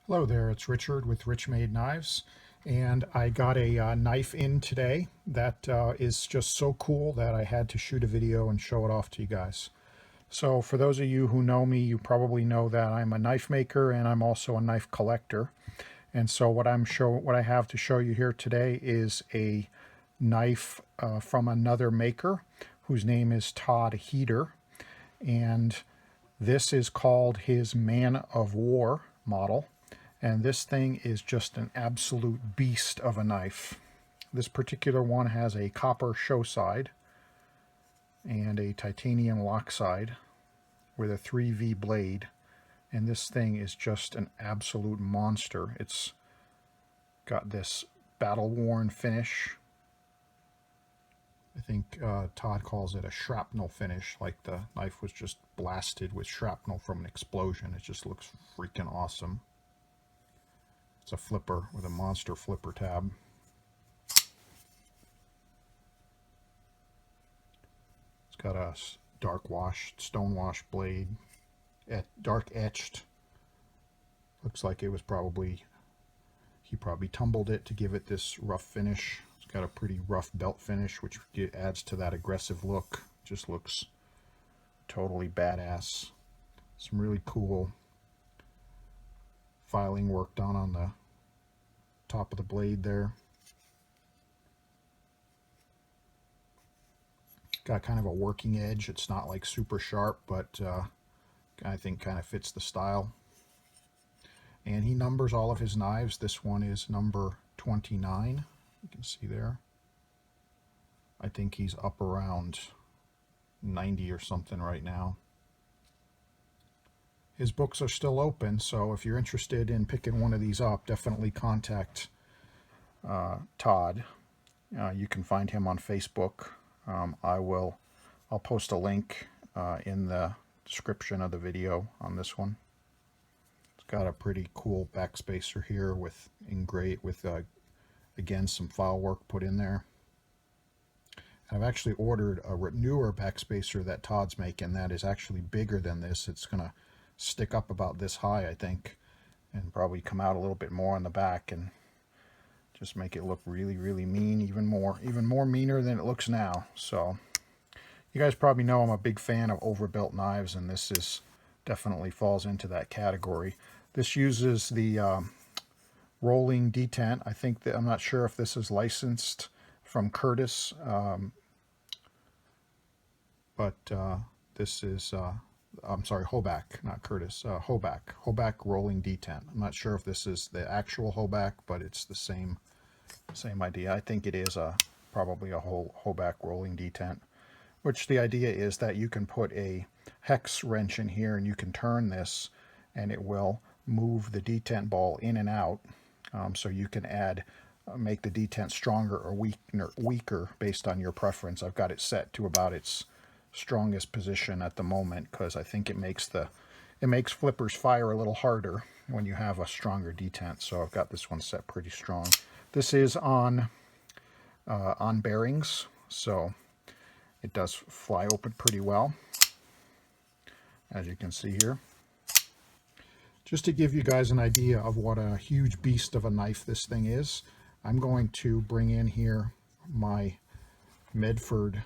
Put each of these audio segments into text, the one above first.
Hello there, it's Richard with Rich Made Knives, and I got a knife in today that is just so cool that I had to shoot a video and show it off to you guys. So for those of you who know me, you probably know that I'm a knife maker and I'm also a knife collector. And so what I have to show you here today is a knife from another maker whose name is Todd Heeter, and this is called his Man of War model. And this thing is just an absolute beast of a knife. This particular one has a copper show side and a titanium lock side with a 3V blade. And this thing is just an absolute monster. It's got this battle-worn finish. I think Todd calls it a shrapnel finish, like the knife was just blasted with shrapnel from an explosion. It just looks freaking awesome. It's a flipper with a monster flipper tab. It's got a dark wash, stone wash blade, dark etched. Looks like it was he probably tumbled it to give it this rough finish. It's got a pretty rough belt finish, which adds to that aggressive look. Just looks totally badass. Some really cool filing work done on the top of the blade there. Got kind of a working edge. It's not like super sharp, but I think kind of fits the style. And he numbers all of his knives. This one is number 29. You can see there. I think he's up around 90 or something right now. His books are still open, so if you're interested in picking one of these up, definitely contact Todd. You can find him on Facebook. I'll post a link in the description of the video on this one. It's got a pretty cool backspacer here with again some file work put in there. And I've actually ordered a newer backspacer that Todd's making that is actually bigger than this. It's gonna stick up about this high, I think, and probably come out a little bit more on the back and just make it look really, really mean, even more meaner than it looks now. So you guys probably know I'm a big fan of overbuilt knives, and this definitely falls into that category. This uses the rolling detent. I think that I'm not sure if this is licensed from Curtis, but this is I'm sorry, Hoback, not Curtis. Hoback rolling detent. I'm not sure if this is the actual Hoback, but it's the same idea. I think it is probably a whole Hoback rolling detent, which the idea is that you can put a hex wrench in here and you can turn this and it will move the detent ball in and out. So you can make the detent stronger or weaker based on your preference. I've got it set to about its strongest position at the moment because I think it makes flippers fire a little harder when you have a stronger detent. So I've got this one set pretty strong. This is on bearings, so it does fly open pretty well, as you can see here. Just to give you guys an idea of what a huge beast of a knife this thing is, I'm going to bring in here my Medford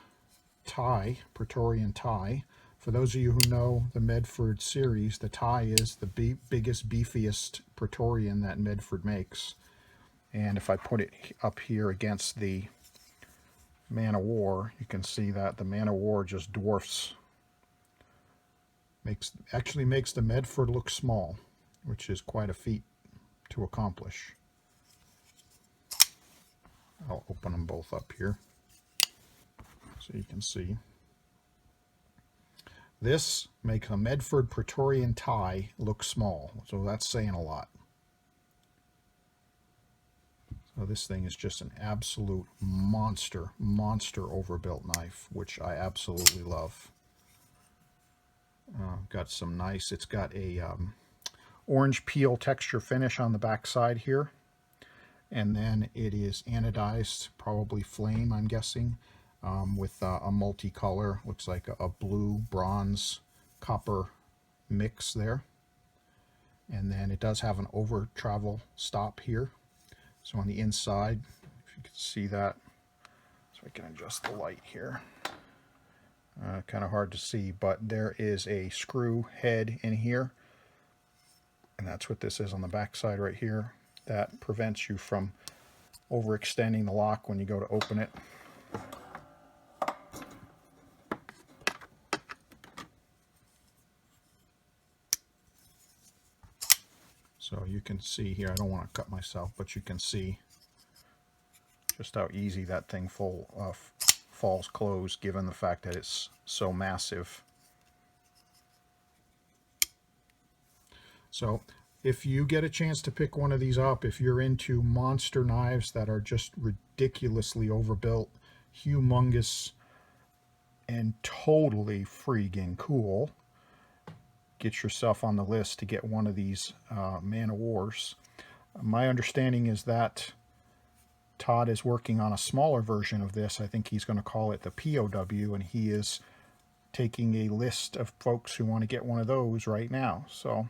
tie, Praetorian tie. For those of you who know the Medford series, the tie is the biggest, beefiest Praetorian that Medford makes. And if I put it up here against the Man of War, you can see that the Man of War just dwarfs, actually makes the Medford look small, which is quite a feat to accomplish. I'll open them both up here so you can see. This makes a Medford Praetorian tie look small, so that's saying a lot. So this thing is just an absolute monster overbuilt knife, which I absolutely love. Got some nice, it's got a orange peel texture finish on the back side here. And then it is anodized, probably flame, I'm guessing, with a multicolor, looks like a blue, bronze, copper mix there. And then it does have an over travel stop here. So on the inside, if you can see that, so I can adjust the light here. Kind of hard to see, but there is a screw head in here. And that's what this is on the back side right here. That prevents you from overextending the lock when you go to open it. So you can see here, I don't want to cut myself, but you can see just how easy that thing falls closed, given the fact that it's so massive. So if you get a chance to pick one of these up, if you're into monster knives that are just ridiculously overbuilt, humongous, and totally freaking cool, get yourself on the list to get one of these Man of Wars. My understanding is that Todd is working on a smaller version of this. I think he's going to call it the POW, and he is taking a list of folks who want to get one of those right now. So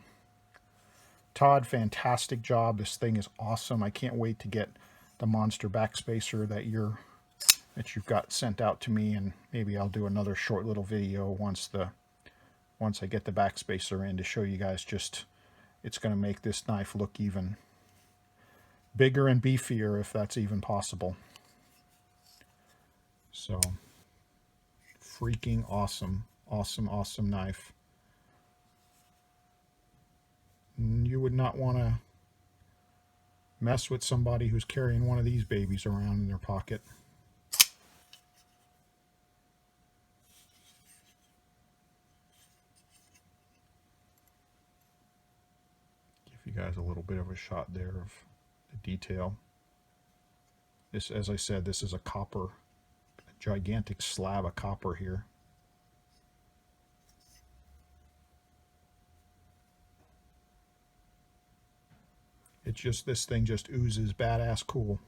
Todd, fantastic job. This thing is awesome. I can't wait to get the monster backspacer that you've got sent out to me, and maybe I'll do another short little video once I get the backspacer in to show you guys just, it's going to make this knife look even bigger and beefier, if that's even possible. So freaking awesome, awesome, awesome knife. You would not want to mess with somebody who's carrying one of these babies around in their pocket. Give you guys a little bit of a shot there of the detail. This, as I said, this is a gigantic slab of copper here. It's just, this thing just oozes badass cool.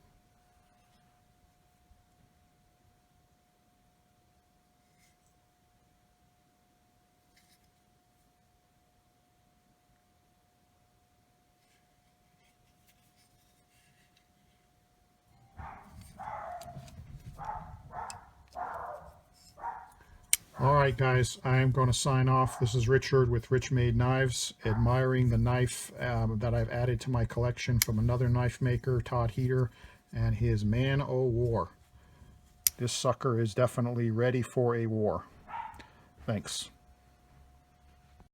Alright guys, I'm going to sign off. This is Richard with Rich Made Knives, admiring the knife that I've added to my collection from another knife maker, Todd Heeter, and his Man O' War. This sucker is definitely ready for a war. Thanks.